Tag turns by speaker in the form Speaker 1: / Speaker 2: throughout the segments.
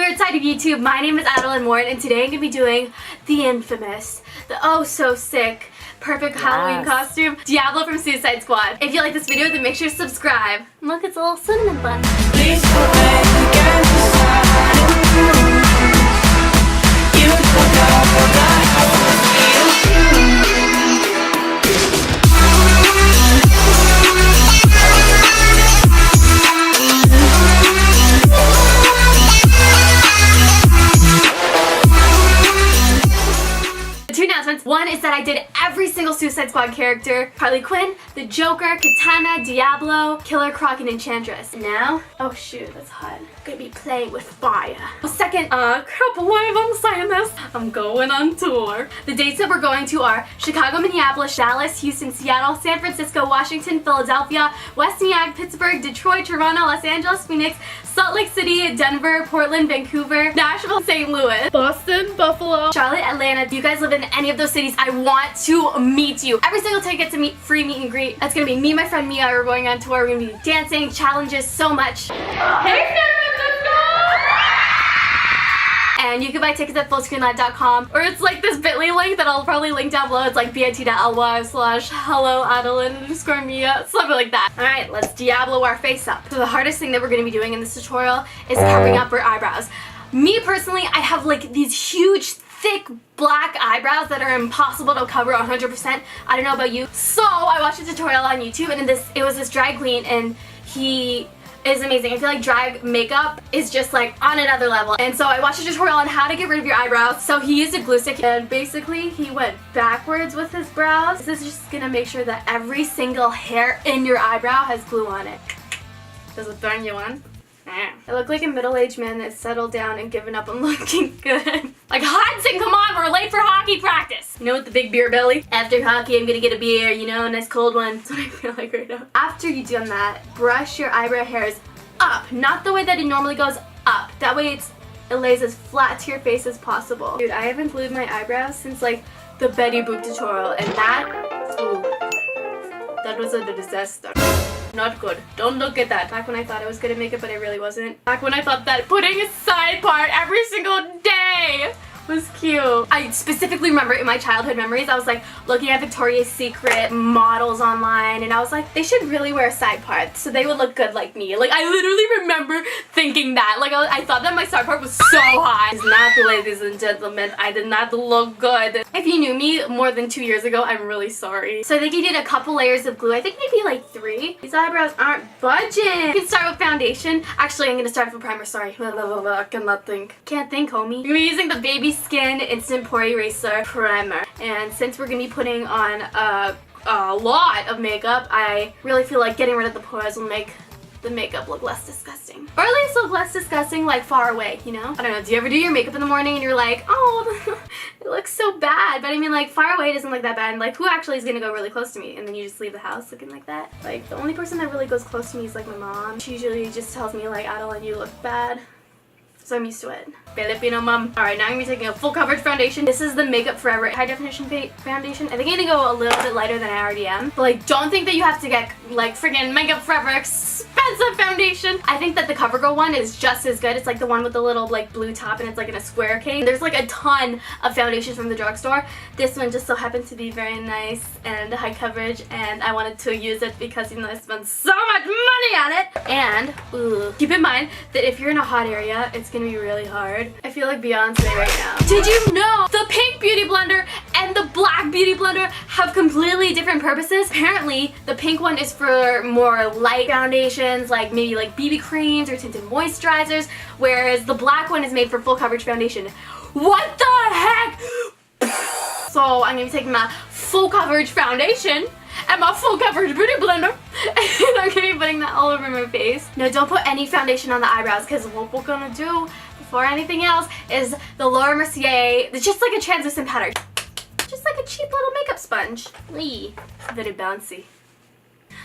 Speaker 1: third side of YouTube. My name is Adeline Moore, and today I'm going to be doing the infamous, the oh so sick, perfect Halloween costume, Diablo from Suicide Squad. If you like this video, then make sure to subscribe. Look, it's a little cinnamon bun. Please One is that I did every single Suicide Squad character: Harley Quinn, the Joker, Katana, Diablo, Killer Croc, and Enchantress. And now, oh shoot, that's hot. I'm gonna be playing with fire. Second, can't believe I'm saying this, I'm going on tour. The dates that we're going to are Chicago, Minneapolis, Dallas, Houston, Seattle, San Francisco, Washington, Philadelphia, West New York, Pittsburgh, Detroit, Toronto, Los Angeles, Phoenix, Salt Lake City, Denver, Portland, Vancouver, Nashville, St. Louis, Boston, Buffalo, Charlotte, Atlanta. If you guys live in any of those cities, I want to meet you. Every single ticket gets a free meet and greet. That's gonna be me and my friend Mia. We're going on tour. We're gonna be dancing, challenges, so much. Hey, and you can buy tickets at fullscreenlive.com, or it's like this bit.ly link that I'll probably link down below. It's like bit.ly/hello_Adeline_Mia, something like that. Alright, let's Diablo our face up. So the hardest thing that we're going to be doing in this tutorial is covering up our eyebrows. Me personally, I have like these huge, thick black eyebrows that are impossible to cover 100%. I don't know about you. So I watched a tutorial on YouTube, and it was this drag queen, and he is amazing. I feel like drag makeup is just like on another level. And so I watched a tutorial on how to get rid of your eyebrows. So he used a glue stick, and basically he went backwards with his brows. This is just gonna make sure that every single hair in your eyebrow has glue on it. Does it turn you on? I look like a middle-aged man that's settled down and given up on looking good. Like, Hudson, come on, we're late for hockey practice. You know, with the big beer belly? After hockey, I'm gonna get a beer, you know, a nice cold one. That's what I feel like right now. After you've done that, brush your eyebrow hairs up. Not the way that it normally goes up. That way it lays as flat to your face as possible. Dude, I haven't glued my eyebrows since like the Betty Boop tutorial, and that was a disaster. Not good. Don't look at that. Back when I thought I was good at makeup, but I really wasn't. Back when I thought that putting a side part every single day was cute. I specifically remember in my childhood memories, I was like looking at Victoria's Secret models online, and I was like, they should really wear a side part so they would look good like me. Like, I literally remember thinking that. Like, I thought that my side part was so hot. It's not, ladies and gentlemen. I did not look good. If you knew me more than 2 years ago, I'm really sorry. So I think you did a couple layers of glue. I think maybe like 3. These eyebrows aren't budging. You can start with foundation. Actually, I'm gonna start with primer. Sorry. I cannot think. Can't think, homie. You're using the Baby Skin Instant Pore Eraser Primer. And since we're gonna be putting on a lot of makeup, I really feel like getting rid of the pores will make the makeup look less disgusting. Or at least look less disgusting, like far away, you know? I don't know, do you ever do your makeup in the morning and you're like, oh, it looks so bad? But I mean, like, far away doesn't look that bad, and like, who actually is gonna go really close to me? And then you just leave the house looking like that. Like, the only person that really goes close to me is like my mom. She usually just tells me like, Adeline, you look bad. So I'm used to it. Filipino mom. Alright, now I'm going to be taking a full coverage foundation. This is the Makeup Forever high definition foundation. I think I'm going to go a little bit lighter than I already am. But like, don't think that you have to get like friggin' Makeup Forever expensive foundation. I think that the CoverGirl one is just as good. It's like the one with the little like blue top, and it's like in a square case. There's like a ton of foundations from the drugstore. This one just so happens to be very nice and high coverage, and I wanted to use it because, you know, I spent so much money on it. And keep in mind that if you're in a hot area, it's gonna be really hard. I feel like Beyonce right now. Did you know the pink beauty blender and the black beauty blender have completely different purposes? Apparently, the pink one is for more light foundations, like maybe like BB creams or tinted moisturizers, whereas the black one is made for full coverage foundation. What the heck? So I'm gonna be taking my full coverage foundation and my full coverage beauty blender, and I'm gonna be putting that all over my face. No, don't put any foundation on the eyebrows, because what we're gonna do before anything else is the Laura Mercier. It's just like a translucent powder. Just like a cheap little makeup sponge. Eee, it's very bouncy.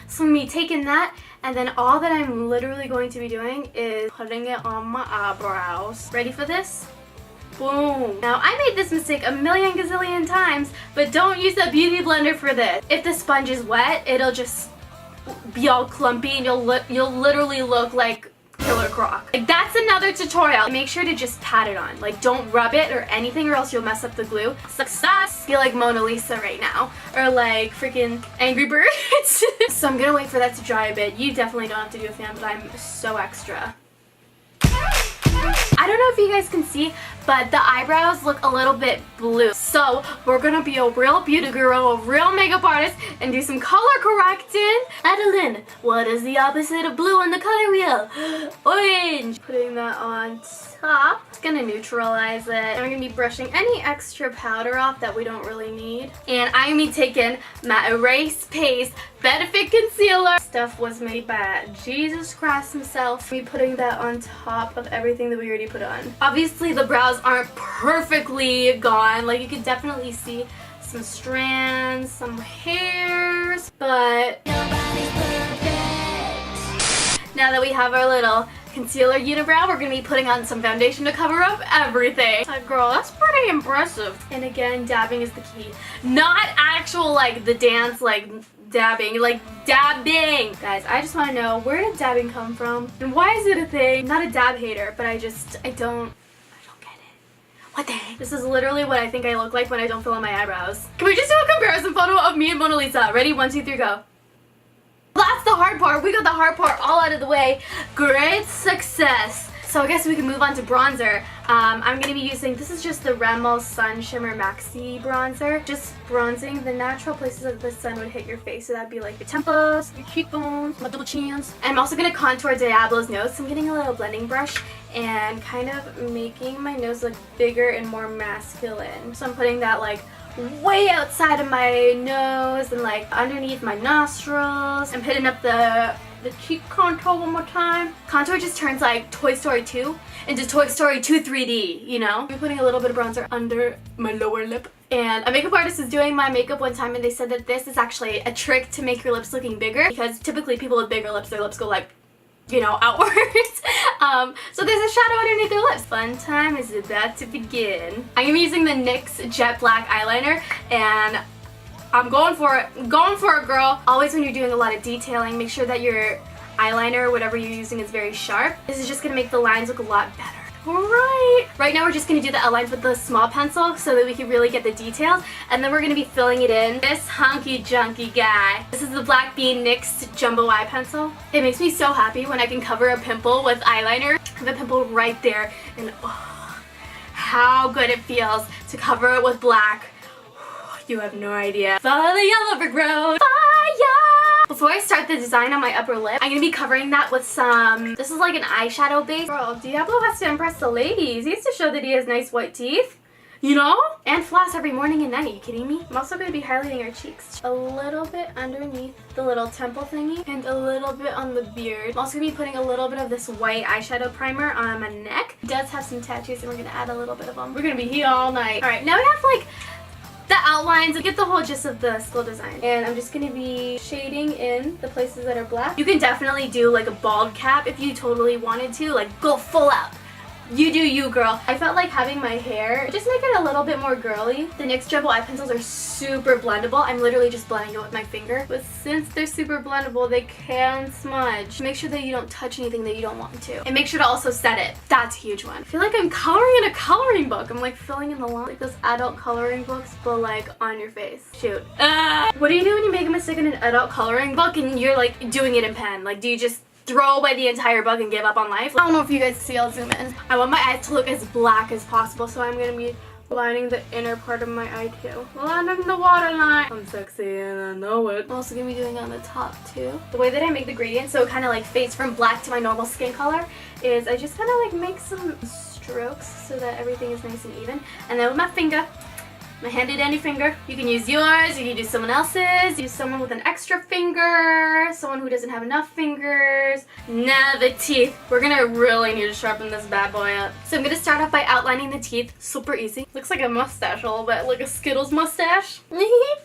Speaker 1: So I'm gonna be taking that, and then all that I'm literally going to be doing is putting it on my eyebrows. Ready for this? Boom. Now, I made this mistake a million gazillion times, but don't use a beauty blender for this. If the sponge is wet, it'll just be all clumpy, and you'll literally look like killer croc. Like, that's another tutorial. Make sure to just pat it on. Like, don't rub it or anything or else you'll mess up the glue. Success! I feel like Mona Lisa right now. Or like freaking Angry Birds. So I'm gonna wait for that to dry a bit. You definitely don't have to do a fan, but I'm so extra. I don't know if you guys can see, but the eyebrows look a little bit blue. So we're gonna be a real beauty guru, a real makeup artist, and do some color correcting. Adeline, what is the opposite of blue on the color wheel? Orange. Putting that on top. Just gonna neutralize it. I'm gonna be brushing any extra powder off that we don't really need. And I'm gonna be taking my Erase Paste Benefit Concealer. Stuff was made by Jesus Christ himself. Me putting that on top of everything that we already put on. Obviously the brows aren't perfectly gone. Like, you can definitely see some strands, some hairs, but nobody's perfect. Now that we have our little concealer unibrow, we're gonna be putting on some foundation to cover up everything. Girl, that's pretty impressive. And again, dabbing is the key. Not actual like the dance like dabbing, like dabbing. Guys, I just want to know, where did dabbing come from? And why is it a thing? I'm not a dab hater, but I don't get it. What the heck? This is literally what I think I look like when I don't fill in my eyebrows. Can we just do a comparison photo of me and Mona Lisa? Ready? 1, 2, 3, go. That's the hard part. We got the hard part all out of the way. Great success. So I guess we can move on to bronzer. I'm going to be using, this is just the Rimmel Sun Shimmer Maxi Bronzer. Just bronzing the natural places that the sun would hit your face. So that'd be like your temples, your cheekbones, my double chins. I'm also going to contour Diablo's nose. So I'm getting a little blending brush and kind of making my nose look bigger and more masculine. So I'm putting that like way outside of my nose and like underneath my nostrils. I'm hitting up the cheek contour one more time. Contour just turns like Toy Story 2 into Toy Story 2 3D, you know? I'm putting a little bit of bronzer under my lower lip. And a makeup artist was doing my makeup one time and they said that this is actually a trick to make your lips looking bigger, because typically people with bigger lips, their lips go like, you know, outwards. So there's a shadow underneath their lips. Fun time is about to begin. I'm gonna be using the NYX Jet Black eyeliner and I'm going for it. Going for it, girl. Always when you're doing a lot of detailing, make sure that your eyeliner, whatever you're using, is very sharp. This is just gonna make the lines look a lot better. Alright. Right now we're just gonna do the outlines with the small pencil so that we can really get the details, and then we're gonna be filling it in. This hunky junky guy. This is the Black Bean NYX Jumbo Eye Pencil. It makes me so happy when I can cover a pimple with eyeliner. I have a pimple right there, and oh, how good it feels to cover it with black. You have no idea. Follow the yellow brick road. Fire! Before I start the design on my upper lip, I'm gonna be covering that with some, this is like an eyeshadow base. Girl, Diablo has to impress the ladies. He has to show that he has nice white teeth, you know? And floss every morning and night. Are you kidding me? I'm also gonna be highlighting our cheeks. A little bit underneath the little temple thingy and a little bit on the beard. I'm also gonna be putting a little bit of this white eyeshadow primer on my neck. It does have some tattoos and we're gonna add a little bit of them. We're gonna be here all night. All right, now we have like the outlines. Get the whole gist of the skull design. And I'm just going to be shading in the places that are black. You can definitely do like a bald cap if you totally wanted to. Like, go full out. You do you, girl. I felt like having my hair just make it a little bit more girly. The NYX Jumbo Eye Pencils are super blendable. I'm literally just blending it with my finger. But since they're super blendable, they can smudge. Make sure that you don't touch anything that you don't want to. And make sure to also set it. That's a huge one. I feel like I'm coloring in a coloring book. I'm like filling in the line. Like those adult coloring books, but like on your face. Shoot. What do you do when you make a mistake in an adult coloring book and you're like doing it in pen? Like, do you just throw away the entire book and give up on life? I don't know if you guys see, I'll zoom in. I want my eyes to look as black as possible, so I'm gonna be lining the inner part of my eye too. Lining the waterline. I'm sexy and I know it. I'm also gonna be doing it on the top too. The way that I make the gradient so it kind of like fades from black to my normal skin color is I just kind of like make some strokes so that everything is nice and even. And then with my finger, my handy dandy finger. You can use yours, you can use someone else's, use someone with an extra finger, someone who doesn't have enough fingers. Now the teeth. We're gonna really need to sharpen this bad boy up. So I'm gonna start off by outlining the teeth. Super easy. Looks like a mustache a little bit, like a Skittles mustache.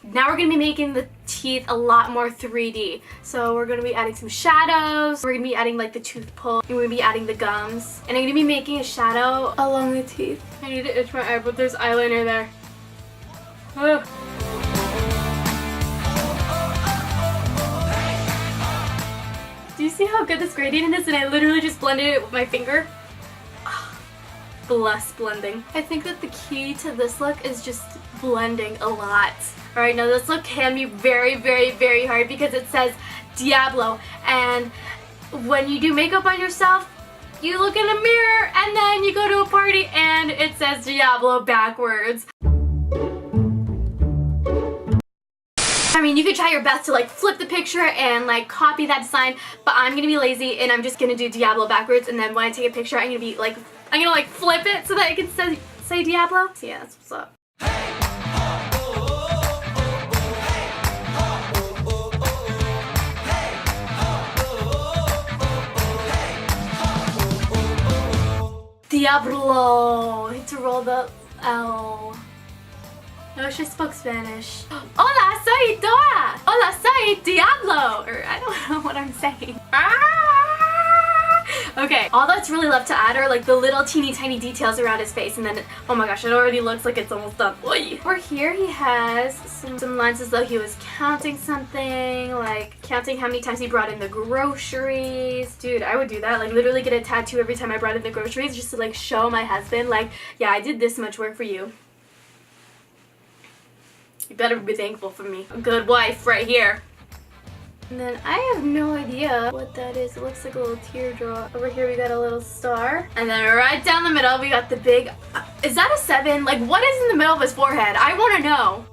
Speaker 1: Now we're gonna be making the teeth a lot more 3D. So we're gonna be adding some shadows. We're gonna be adding like the tooth pull. And we're gonna be adding the gums. And I'm gonna be making a shadow along the teeth. I need to itch my eye, but there's eyeliner there. Ugh. Do you see how good this gradient is? And I literally just blended it with my finger. Bless blending. I think that the key to this look is just blending a lot. Alright, now this look can be very, very, very hard because it says Diablo. And when you do makeup on yourself, you look in a mirror and then you go to a party and it says Diablo backwards. I mean, you could try your best to like flip the picture and like copy that design, but I'm gonna be lazy and I'm just gonna do Diablo backwards, and then when I take a picture, I'm gonna like flip it so that it can say Diablo. So yeah, that's what's up. Diablo. I need to roll the L. No, she spoke Spanish. Hola, soy Dora. Hola, soy Diablo. Or I don't know what I'm saying. Okay, all that's really left to add are like the little teeny tiny details around his face, and then, oh my gosh, it already looks like it's almost done. Oy. Over here he has some lines as though he was counting something, like counting how many times he brought in the groceries. Dude, I would do that, like literally get a tattoo every time I brought in the groceries just to like show my husband, like, yeah, I did this much work for you. You better be thankful for me. A good wife right here. And then I have no idea what that is. It looks like a little teardrop. Over here we got a little star. And then right down the middle we got the big... is that a 7? Like, what is in the middle of his forehead? I want to know.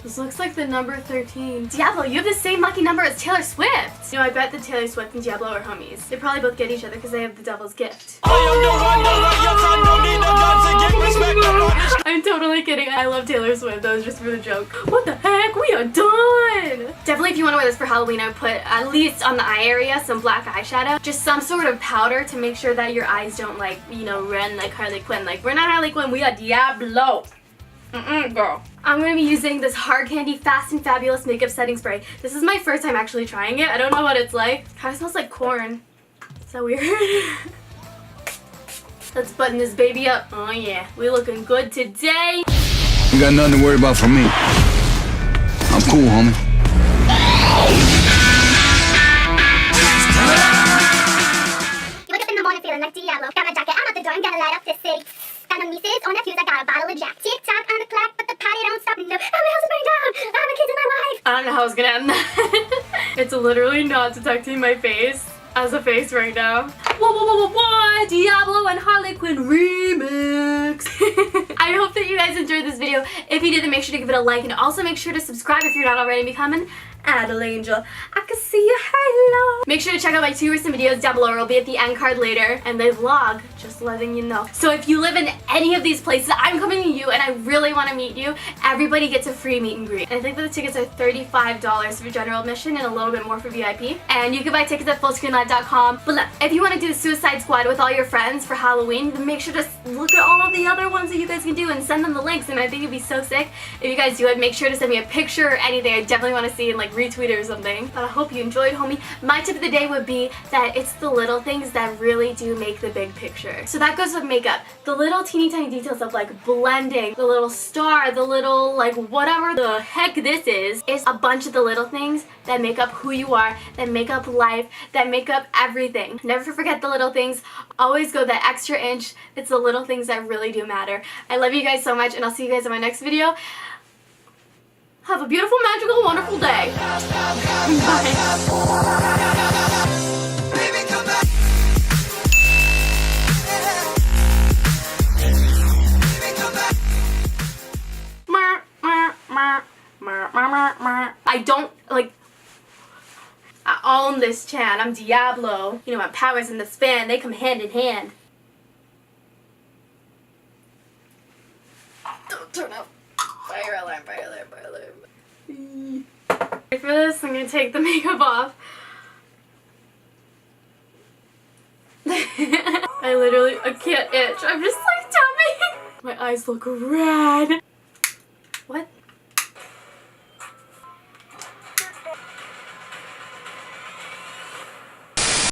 Speaker 1: This looks like the number 13. Diablo, you have the same lucky number as Taylor Swift. You know, I bet that Taylor Swift and Diablo are homies. They probably both get each other because they have the devil's gift. I'm totally kidding. I love Taylor Swift. That was just for the joke. What the heck? We are done! Definitely if you want to wear this for Halloween, I would put at least on the eye area some black eyeshadow. Just some sort of powder to make sure that your eyes don't like, you know, run like Harley Quinn. Like, we're not Harley Quinn, we are Diablo. Girl. I'm going to be using this Hard Candy Fast and Fabulous makeup setting spray. This is my first time actually trying it. I don't know what it's like. It kind of smells like corn. Is that weird? Let's button this baby up. Oh yeah, we looking good today.
Speaker 2: You got nothing to worry about from me. I'm cool, homie.
Speaker 3: You wake up in the morning feeling like Diablo. Got my jacket, I'm at the door, I'm gonna light up this city. Got no nieces or nephews, I got a bottle of Jack. Tick-tock on the clock, but the party don't stop. No, my house is burning down. I have my kids and my wife.
Speaker 1: I don't know how I was gonna end that. It's literally not detecting my face as a face right now. What? Diablo and Harley Quinn remix. I hope that you guys enjoyed this video. If you did, then make sure to give it a like, and also make sure to subscribe if you're not already, and become an Adele Angel. I can see you. Hello. Make sure to check out my 2 recent videos down below. It'll be at the end card later, and they vlog, just letting you know. So if you live in any of these places, I'm coming to you and I really want to meet you. Everybody gets a free meet and greet. And I think that the tickets are $35 for general admission and a little bit more for VIP. And you can buy tickets at fullscreenlive.com. But look, if you want to do the Suicide Squad with all your friends for Halloween, then make sure to look at all of the other ones that you guys can do and send them the links. And I think it'd be so sick if you guys do it. Make sure to send me a picture or anything. I definitely want to see and like retweet it or something. But I hope you enjoyed, homie. My tip of the day would be that it's the little things that really do make the big picture. So that goes with makeup. The little teeny tiny details of like blending, the little star, the little like whatever the heck this is a bunch of the little things that make up who you are, that make up life, that make up everything. Never forget the little things. Always go that extra inch. It's the little things that really do matter. I love you guys so much, and I'll see you guys in my next video. Have a beautiful, magical, wonderful day. Bye. I don't, like, I own this chat. I'm Diablo. You know, my powers in the span, they come hand in hand. Don't turn up. Fire alarm, fire alarm, fire alarm. For this, I'm gonna take the makeup off. I can't itch. I'm just like tapping. My eyes look red. What?